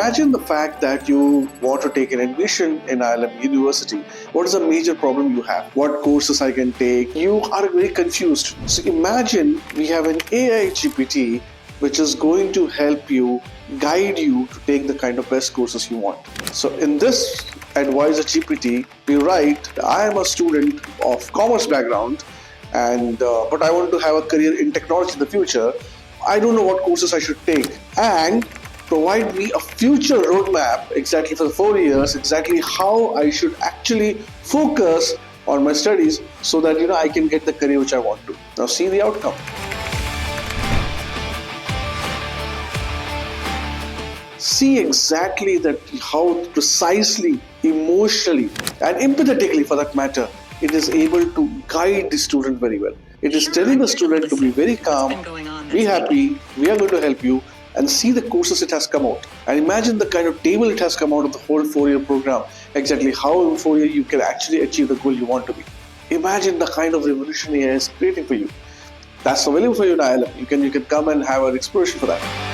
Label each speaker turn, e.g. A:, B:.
A: imagine the fact that you want to take an admission in IILM University. What is the major problem you have? What courses I can take? You are very confused. So imagine we have an AI GPT which is going to help you, guide you to take the kind of best courses you want. So in this advisor GPT, we write, I am a student of commerce background and but I want to have a career in technology in the future. I don't know what courses I should take, and provide me a future roadmap exactly for the 4 years, exactly how I should actually focus on my studies so that I can get the career which I want to. Now see the outcome. See exactly that how precisely, emotionally and empathetically for that matter, it is able to guide the student very well. It is telling the student to be very calm, be happy, we are going to help you, and see the courses it has come out. And imagine the kind of table it has come out of the whole 4-year program, exactly how in 4 years you can actually achieve the goal you want to be. Imagine the kind of revolution AI is creating for you. That's available for you in IILM. You can come and have an exploration for that.